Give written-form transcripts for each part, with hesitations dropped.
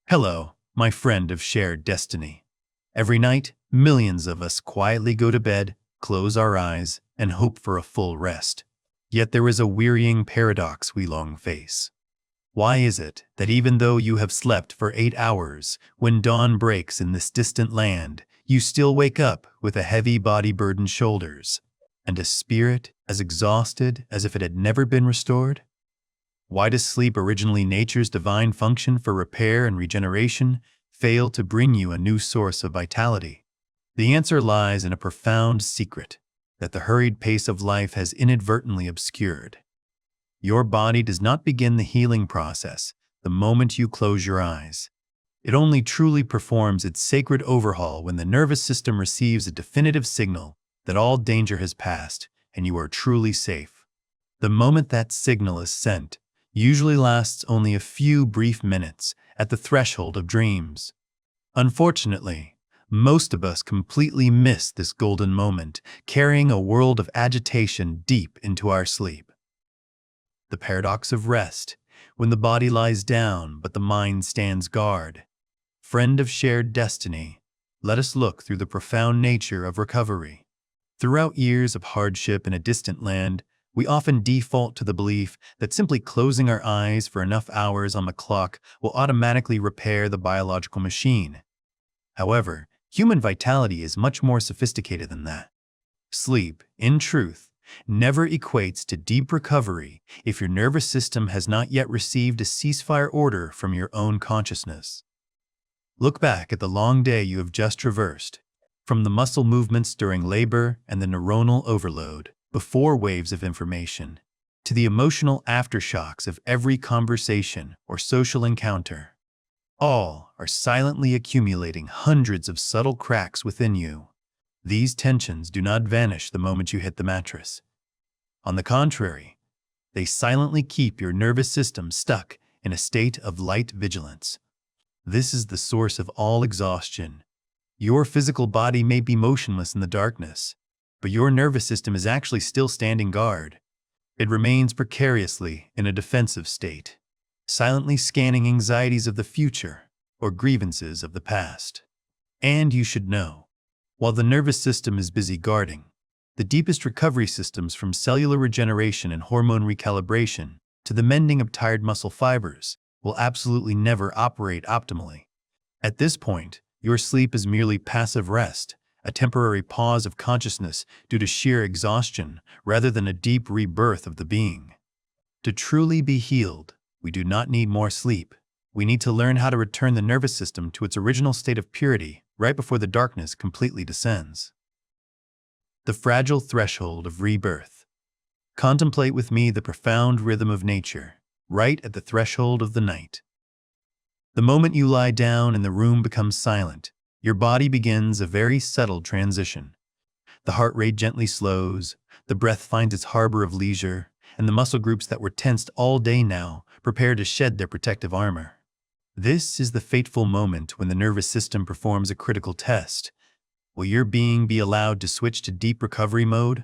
Hello, my friend of shared destiny. Every night, millions of us quietly go to bed, close our eyes, and hope for a full rest. Yet there is a wearying paradox we long face. Why is it that even though you have slept for 8 hours, when dawn breaks in this distant land, you still wake up with a heavy body-burdened shoulders, and a spirit as exhausted as if it had never been restored? Why does sleep, originally nature's divine function for repair and regeneration, fail to bring you a new source of vitality? The answer lies in a profound secret that the hurried pace of life has inadvertently obscured. Your body does not begin the healing process the moment you close your eyes. It only truly performs its sacred overhaul when the nervous system receives a definitive signal that all danger has passed and you are truly safe. The moment that signal is sent usually lasts only a few brief minutes at the threshold of dreams. Unfortunately, most of us completely miss this golden moment, carrying a world of agitation deep into our sleep. The paradox of rest, when the body lies down but the mind stands guard. Friend of shared destiny, let us look through the profound nature of recovery. Throughout years of hardship in a distant land, we often default to the belief that simply closing our eyes for enough hours on the clock will automatically repair the biological machine. However, human vitality is much more sophisticated than that. Sleep, in truth, never equates to deep recovery if your nervous system has not yet received a ceasefire order from your own consciousness. Look back at the long day you have just traversed, from the muscle movements during labor and the neuronal overload before waves of information, to the emotional aftershocks of every conversation or social encounter. All are silently accumulating hundreds of subtle cracks within you. These tensions do not vanish the moment you hit the mattress. On the contrary, they silently keep your nervous system stuck in a state of light vigilance. This is the source of all exhaustion. Your physical body may be motionless in the darkness, but your nervous system is actually still standing guard. It remains precariously in a defensive state, silently scanning anxieties of the future or grievances of the past. And you should know, while the nervous system is busy guarding, the deepest recovery systems, from cellular regeneration and hormone recalibration to the mending of tired muscle fibers, will absolutely never operate optimally. At this point, your sleep is merely passive rest, a temporary pause of consciousness due to sheer exhaustion rather than a deep rebirth of the being. To truly be healed, we do not need more sleep. We need to learn how to return the nervous system to its original state of purity right before the darkness completely descends. The fragile threshold of rebirth. Contemplate with me the profound rhythm of nature, right at the threshold of the night. The moment you lie down and the room becomes silent, your body begins a very subtle transition. The heart rate gently slows, the breath finds its harbor of leisure, and the muscle groups that were tensed all day now prepare to shed their protective armor. This is the fateful moment when the nervous system performs a critical test. Will your being be allowed to switch to deep recovery mode?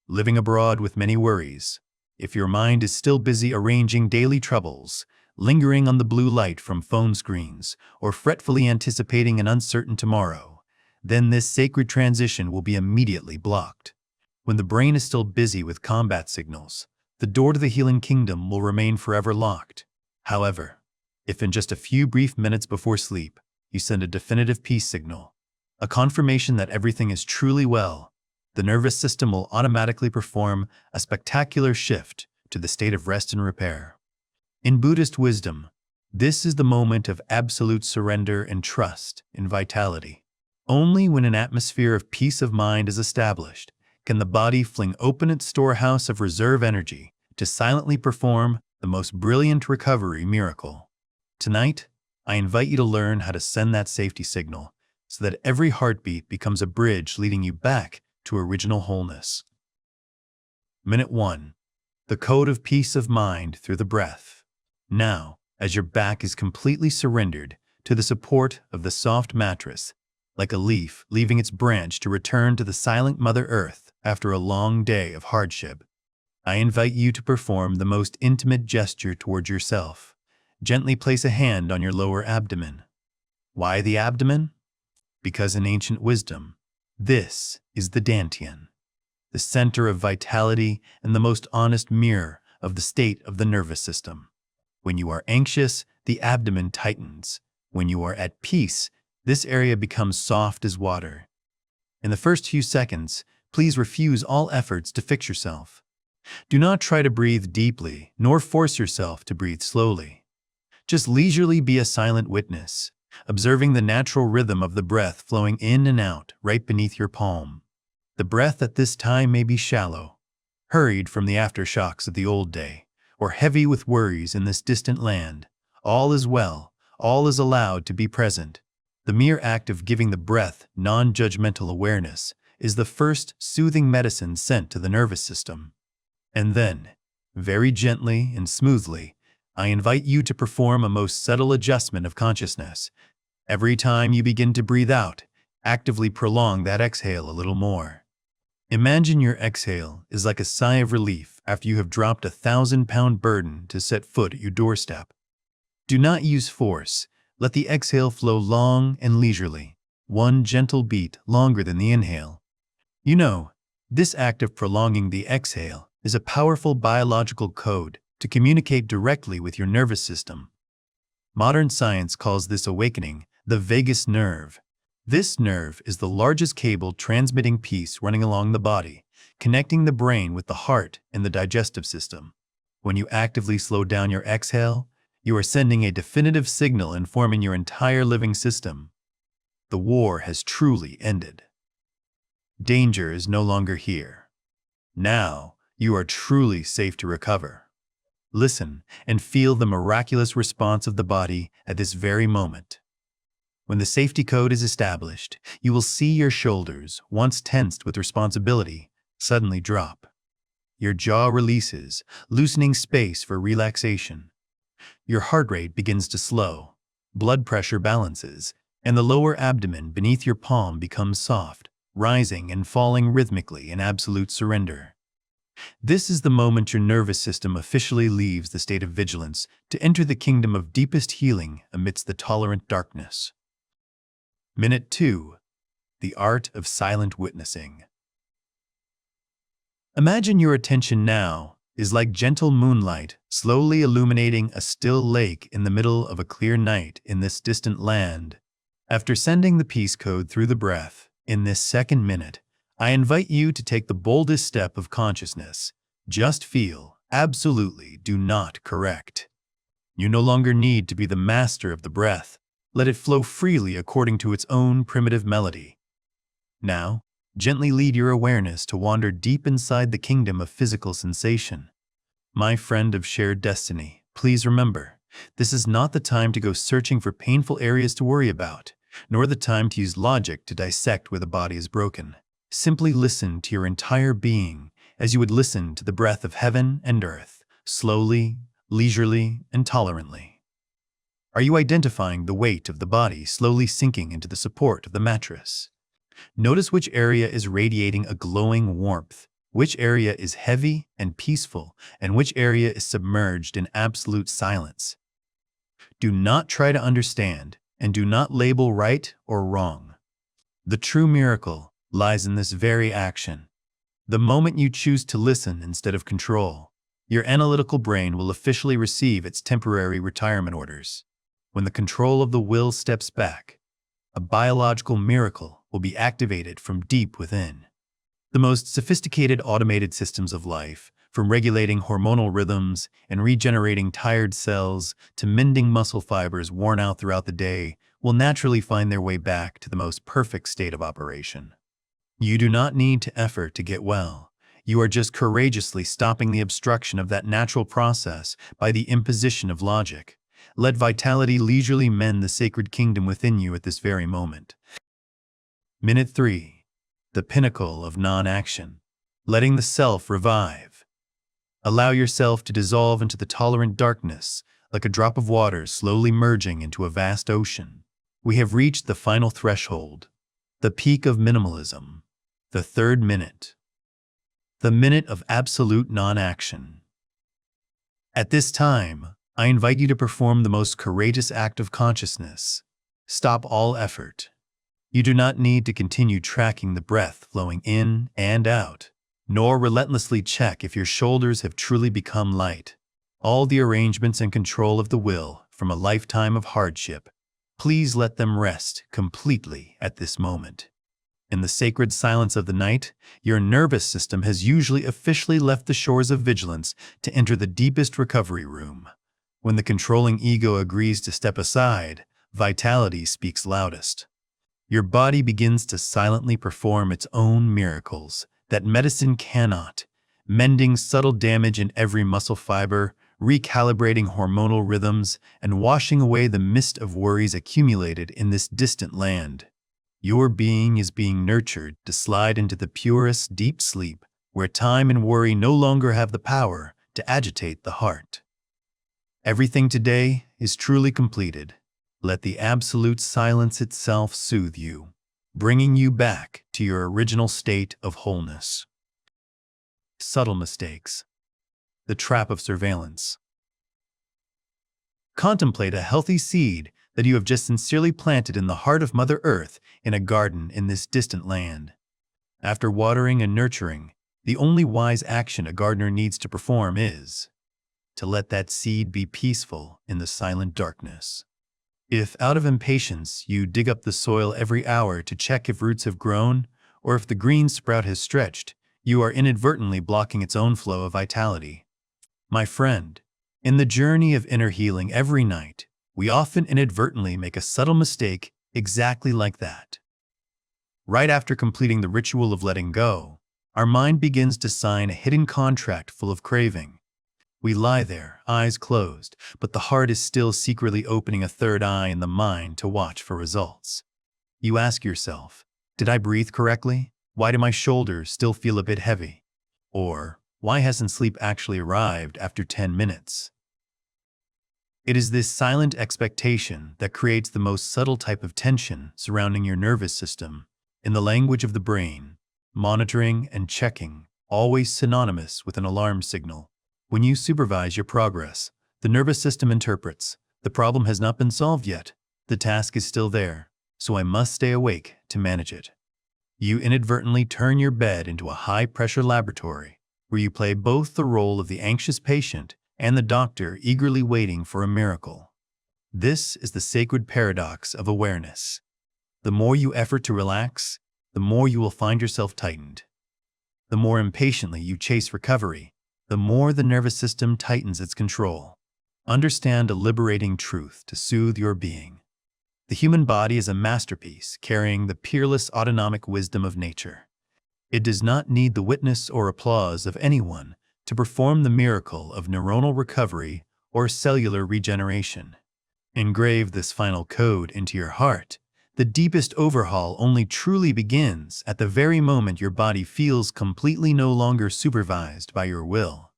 Living abroad with many worries, if your mind is still busy arranging daily troubles, lingering on the blue light from phone screens, or fretfully anticipating an uncertain tomorrow, then this sacred transition will be immediately blocked. When the brain is still busy with combat signals, the door to the healing kingdom will remain forever locked. However, if in just a few brief minutes before sleep, you send a definitive peace signal, a confirmation that everything is truly well, the nervous system will automatically perform a spectacular shift to the state of rest and repair. In Buddhist wisdom, this is the moment of absolute surrender and trust in vitality. Only when an atmosphere of peace of mind is established can the body fling open its storehouse of reserve energy to silently perform the most brilliant recovery miracle. Tonight, I invite you to learn how to send that safety signal so that every heartbeat becomes a bridge leading you back to original wholeness. Minute 1. The code of peace of mind through the breath. Now, as your back is completely surrendered to the support of the soft mattress, like a leaf leaving its branch to return to the silent Mother Earth after a long day of hardship, I invite you to perform the most intimate gesture towards yourself, Gently place a hand on your lower abdomen. Why the abdomen? Because in ancient wisdom, this is the dantian, the center of vitality and the most honest mirror of the state of the nervous system. When you are anxious, the abdomen tightens. When you are at peace, this area becomes soft as water. In the first few seconds, please refuse all efforts to fix yourself. Do not try to breathe deeply, nor force yourself to breathe slowly. Just leisurely be a silent witness, observing the natural rhythm of the breath flowing in and out right beneath your palm. The breath at this time may be shallow, hurried from the aftershocks of the old day, or heavy with worries in this distant land. All is well, all is allowed to be present. The mere act of giving the breath non-judgmental awareness is the first soothing medicine sent to the nervous system. And then, very gently and smoothly, I invite you to perform a most subtle adjustment of consciousness. Every time you begin to breathe out, actively prolong that exhale a little more. Imagine your exhale is like a sigh of relief after you have dropped a 1,000-pound burden to set foot at your doorstep. Do not use force. Let the exhale flow long and leisurely, one gentle beat longer than the inhale. You know, this act of prolonging the exhale is a powerful biological code to communicate directly with your nervous system. Modern science calls this awakening the vagus nerve. This nerve is the largest cable transmitting peace running along the body, connecting the brain with the heart and the digestive system. When you actively slow down your exhale, you are sending a definitive signal informing your entire living system. The war has truly ended. Danger is no longer here. Now, you are truly safe to recover. Listen and feel the miraculous response of the body at this very moment. When the safety code is established, you will see your shoulders, once tensed with responsibility, suddenly drop. Your jaw releases, loosening space for relaxation. Your heart rate begins to slow, blood pressure balances, and the lower abdomen beneath your palm becomes soft, rising and falling rhythmically in absolute surrender. This is the moment your nervous system officially leaves the state of vigilance to enter the kingdom of deepest healing amidst the tolerant darkness. Minute 2. The Art of Silent Witnessing. Imagine your attention now is like gentle moonlight slowly illuminating a still lake in the middle of a clear night in this distant land. After sending the peace code through the breath, in this second minute, I invite you to take the boldest step of consciousness. Just feel, absolutely do not correct. You no longer need to be the master of the breath. Let it flow freely according to its own primitive melody. Now, gently lead your awareness to wander deep inside the kingdom of physical sensation. My friend of shared destiny, please remember, this is not the time to go searching for painful areas to worry about, nor the time to use logic to dissect where the body is broken. Simply listen to your entire being as you would listen to the breath of heaven and earth, slowly, leisurely, and tolerantly. Are you identifying the weight of the body slowly sinking into the support of the mattress? Notice which area is radiating a glowing warmth, which area is heavy and peaceful, and which area is submerged in absolute silence. Do not try to understand, and do not label right or wrong. The true miracle lies in this very action. The moment you choose to listen instead of control, your analytical brain will officially receive its temporary retirement orders. When the control of the will steps back, a biological miracle will be activated from deep within. The most sophisticated automated systems of life, from regulating hormonal rhythms and regenerating tired cells to mending muscle fibers worn out throughout the day, will naturally find their way back to the most perfect state of operation. You do not need to effort to get well. You are just courageously stopping the obstruction of that natural process by the imposition of logic. Let vitality leisurely mend the sacred kingdom within you at this very moment. Minute 3. The pinnacle of non-action. Letting the self revive. Allow yourself to dissolve into the tolerant darkness, like a drop of water slowly merging into a vast ocean. We have reached the final threshold, the peak of minimalism, the third minute. The minute of absolute non-action. At this time, I invite you to perform the most courageous act of consciousness. Stop all effort. You do not need to continue tracking the breath flowing in and out, nor relentlessly check if your shoulders have truly become light. All the arrangements and control of the will from a lifetime of hardship, please let them rest completely at this moment. In the sacred silence of the night, your nervous system has usually officially left the shores of vigilance to enter the deepest recovery room. When the controlling ego agrees to step aside, vitality speaks loudest. Your body begins to silently perform its own miracles that medicine cannot, mending subtle damage in every muscle fiber, recalibrating hormonal rhythms, and washing away the mist of worries accumulated in this distant land. Your being is being nurtured to slide into the purest deep sleep, where time and worry no longer have the power to agitate the heart. Everything today is truly completed. Let the absolute silence itself soothe you, bringing you back to your original state of wholeness. Subtle mistakes. The trap of surveillance. Contemplate a healthy seed that you have just sincerely planted in the heart of Mother Earth in a garden in this distant land. After watering and nurturing, the only wise action a gardener needs to perform is to let that seed be peaceful in the silent darkness. If, out of impatience, you dig up the soil every hour to check if roots have grown, or if the green sprout has stretched, you are inadvertently blocking its own flow of vitality. My friend, in the journey of inner healing every night, we often inadvertently make a subtle mistake exactly like that. Right after completing the ritual of letting go, our mind begins to sign a hidden contract full of craving. We lie there, eyes closed, but the heart is still secretly opening a third eye in the mind to watch for results. You ask yourself, did I breathe correctly? Why do my shoulders still feel a bit heavy? Or, why hasn't sleep actually arrived after 10 minutes? It is this silent expectation that creates the most subtle type of tension surrounding your nervous system. In the language of the brain, monitoring and checking, always synonymous with an alarm signal. When you supervise your progress, the nervous system interprets, the problem has not been solved yet, the task is still there, so I must stay awake to manage it. You inadvertently turn your bed into a high-pressure laboratory, where you play both the role of the anxious patient and the doctor eagerly waiting for a miracle. This is the sacred paradox of awareness. The more you effort to relax, the more you will find yourself tightened. The more impatiently you chase recovery, the more the nervous system tightens its control. Understand a liberating truth to soothe your being. The human body is a masterpiece carrying the peerless autonomic wisdom of nature. It does not need the witness or applause of anyone to perform the miracle of neuronal recovery or cellular regeneration. Engrave this final code into your heart. The deepest overhaul only truly begins at the very moment your body feels completely no longer supervised by your will.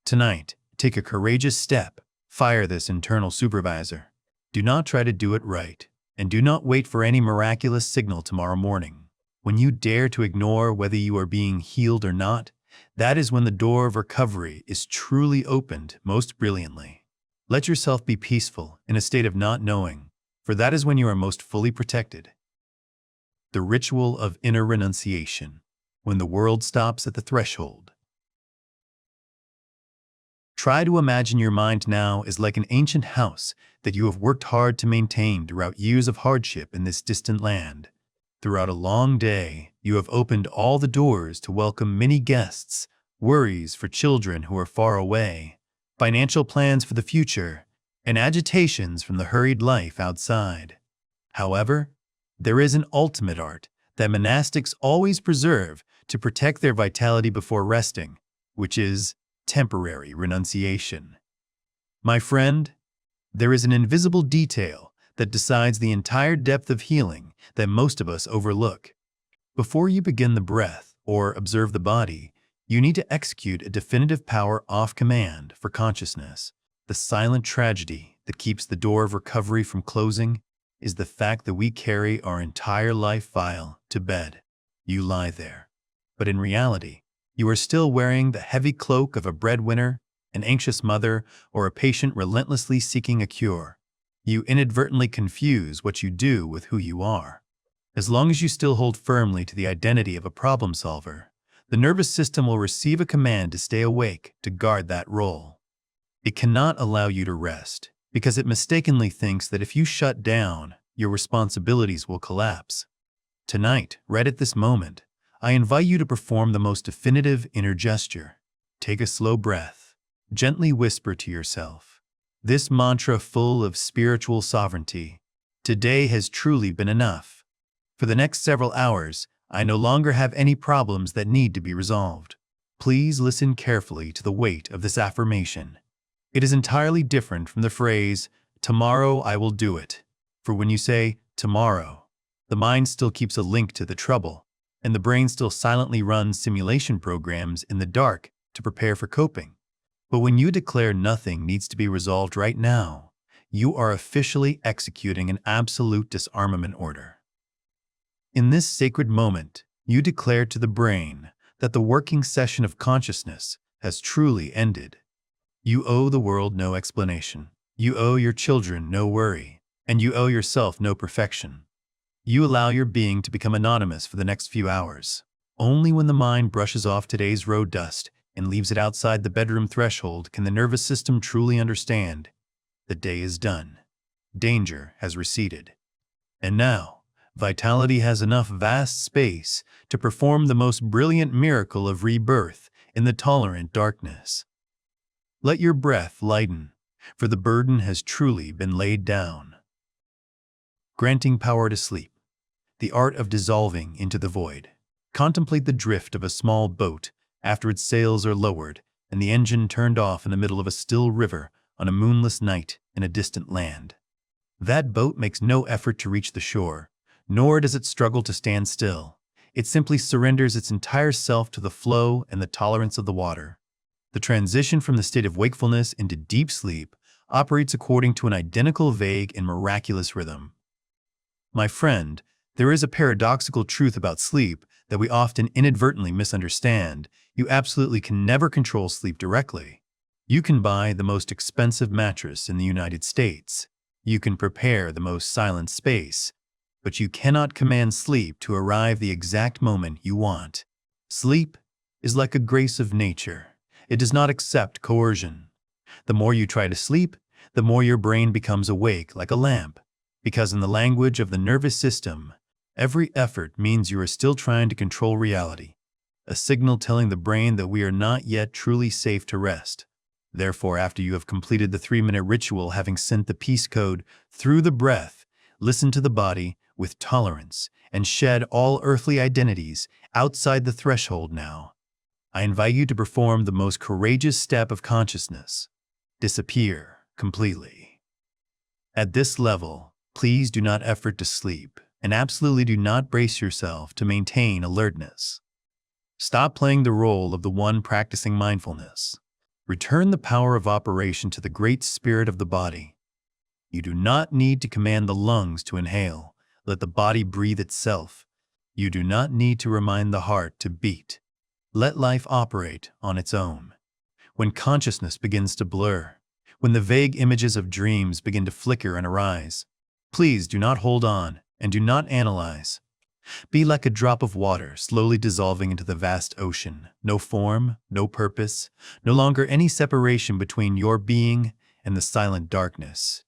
Tonight, take a courageous step. Fire this internal supervisor. Do not try to do it right, and do not wait for any miraculous signal tomorrow morning. When you dare to ignore whether you are being healed or not, that is when the door of recovery is truly opened most brilliantly. Let yourself be peaceful in a state of not knowing, for that is when you are most fully protected. The ritual of inner renunciation, when the world stops at the threshold. Try to imagine your mind now as like an ancient house that you have worked hard to maintain throughout years of hardship in this distant land. Throughout a long day, you have opened all the doors to welcome many guests, worries for children who are far away, financial plans for the future, and agitations from the hurried life outside. However, there is an ultimate art that monastics always preserve to protect their vitality before resting, which is temporary renunciation. My friend, there is an invisible detail that decides the entire depth of healing that most of us overlook. Before you begin the breath or observe the body, you need to execute a definitive power off command for consciousness. The silent tragedy that keeps the door of recovery from closing is the fact that we carry our entire life file to bed. You lie there, but in reality, you are still wearing the heavy cloak of a breadwinner an anxious mother, or a patient relentlessly seeking a cure. You inadvertently confuse what you do with who you are. As long as you still hold firmly to the identity of a problem solver, the nervous system will receive a command to stay awake, to guard that role. It cannot allow you to rest, because it mistakenly thinks that if you shut down, your responsibilities will collapse. Tonight, right at this moment, I invite you to perform the most definitive inner gesture. Take a slow breath. Gently whisper to yourself this mantra full of spiritual sovereignty: today has truly been enough. For the next several hours, I no longer have any problems that need to be resolved. Please listen carefully to the weight of this affirmation. It is entirely different from the phrase, tomorrow I will do it. For when you say, tomorrow, the mind still keeps a link to the trouble, and the brain still silently runs simulation programs in the dark to prepare for coping. But when you declare nothing needs to be resolved right now, you are officially executing an absolute disarmament order. In this sacred moment, you declare to the brain that the working session of consciousness has truly ended. You owe the world no explanation. You owe your children no worry. And you owe yourself no perfection. You allow your being to become anonymous for the next few hours. Only when the mind brushes off today's road dust and leaves it outside the bedroom threshold can the nervous system truly understand the day is done. Danger has receded. And now, vitality has enough vast space to perform the most brilliant miracle of rebirth in the tolerant darkness. Let your breath lighten, for the burden has truly been laid down. Granting power to sleep, the art of dissolving into the void. Contemplate the drift of a small boat after its sails are lowered and the engine turned off in the middle of a still river on a moonless night in a distant land. That boat makes no effort to reach the shore, nor does it struggle to stand still. It simply surrenders its entire self to the flow and the tolerance of the water. The transition from the state of wakefulness into deep sleep operates according to an identical, vague, and miraculous rhythm. My friend, there is a paradoxical truth about sleep that we often inadvertently misunderstand. You absolutely can never control sleep directly. You can buy the most expensive mattress in the United States. You can prepare the most silent space, but you cannot command sleep to arrive the exact moment you want. Sleep is like a grace of nature. It does not accept coercion. The more you try to sleep, the more your brain becomes awake like a lamp, because in the language of the nervous system, every effort means you are still trying to control reality, a signal telling the brain that we are not yet truly safe to rest. Therefore, after you have completed the 3-minute ritual, having sent the peace code through the breath, listen to the body with tolerance and shed all earthly identities outside the threshold now. I invite you to perform the most courageous step of consciousness: disappear completely. At this level, please do not effort to sleep, and absolutely do not brace yourself to maintain alertness. Stop playing the role of the one practicing mindfulness. Return the power of operation to the great spirit of the body. You do not need to command the lungs to inhale. Let the body breathe itself. You do not need to remind the heart to beat. Let life operate on its own. When consciousness begins to blur, when the vague images of dreams begin to flicker and arise, please do not hold on and do not analyze. Be like a drop of water slowly dissolving into the vast ocean. No form, no purpose, no longer any separation between your being and the silent darkness.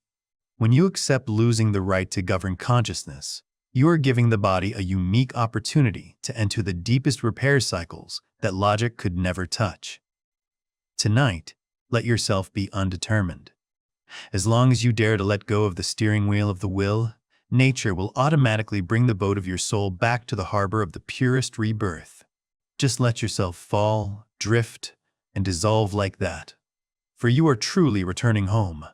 When you accept losing the right to govern consciousness, you are giving the body a unique opportunity to enter the deepest repair cycles that logic could never touch. Tonight, let yourself be undetermined. As long as you dare to let go of the steering wheel of the will, nature will automatically bring the boat of your soul back to the harbor of the purest rebirth. Just let yourself fall, drift, and dissolve like that, for you are truly returning home.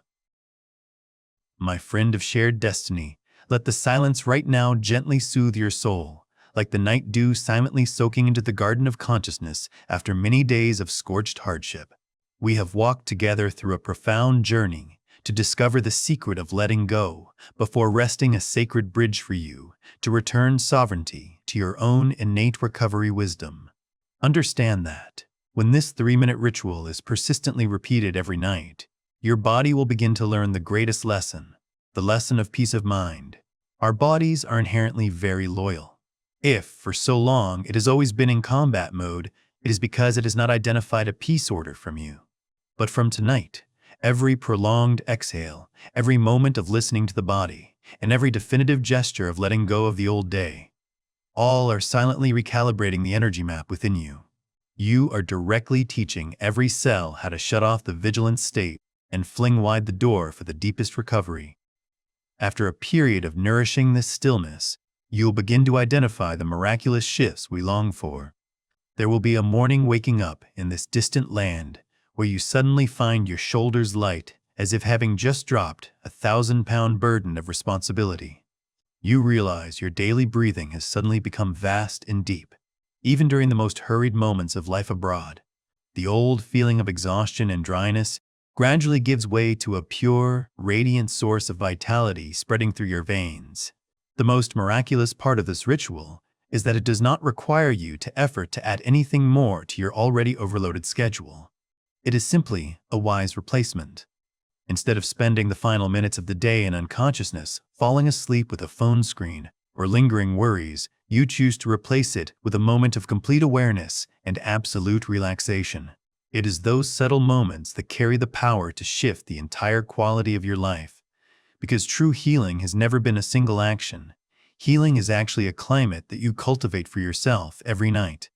My friend of shared destiny, let the silence right now gently soothe your soul, like the night dew silently soaking into the garden of consciousness after many days of scorched hardship. We have walked together through a profound journey to discover the secret of letting go before resting, a sacred bridge for you to return sovereignty to your own innate recovery wisdom. Understand that When this 3-minute ritual is persistently repeated every night, your body will begin to learn the greatest lesson, the lesson of peace of mind. Our bodies are inherently very loyal. If, for so long, it has always been in combat mode, it is because it has not identified a peace order from you. But from tonight, every prolonged exhale, every moment of listening to the body, and every definitive gesture of letting go of the old day, all are silently recalibrating the energy map within you. You are directly teaching every cell how to shut off the vigilant state and fling wide the door for the deepest recovery. After a period of nourishing this stillness, you will begin to identify the miraculous shifts we long for. There will be a morning waking up in this distant land where you suddenly find your shoulders light as if having just dropped a 1,000-pound burden of responsibility. You realize your daily breathing has suddenly become vast and deep, even during the most hurried moments of life abroad. The old feeling of exhaustion and dryness gradually gives way to a pure, radiant source of vitality spreading through your veins. The most miraculous part of this ritual is that it does not require you to effort to add anything more to your already overloaded schedule. It is simply a wise replacement. Instead of spending the final minutes of the day in unconsciousness, falling asleep with a phone screen, or lingering worries, you choose to replace it with a moment of complete awareness and absolute relaxation. It is those subtle moments that carry the power to shift the entire quality of your life. Because true healing has never been a single action. Healing is actually a climate that you cultivate for yourself every night.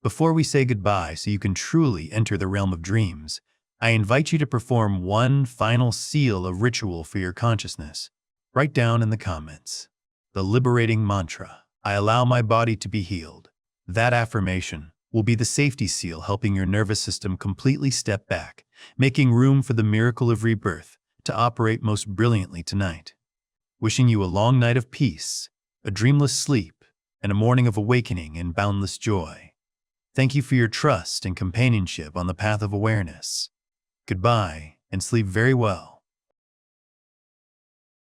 Before we say goodbye so you can truly enter the realm of dreams, I invite you to perform one final seal of ritual for your consciousness. Write down in the comments the liberating mantra, "I allow my body to be healed." That affirmation will be the safety seal helping your nervous system completely step back, making room for the miracle of rebirth to operate most brilliantly tonight. Wishing you a long night of peace, a dreamless sleep, and a morning of awakening and boundless joy. Thank you for your trust and companionship on the path of awareness. Goodbye, and sleep very well.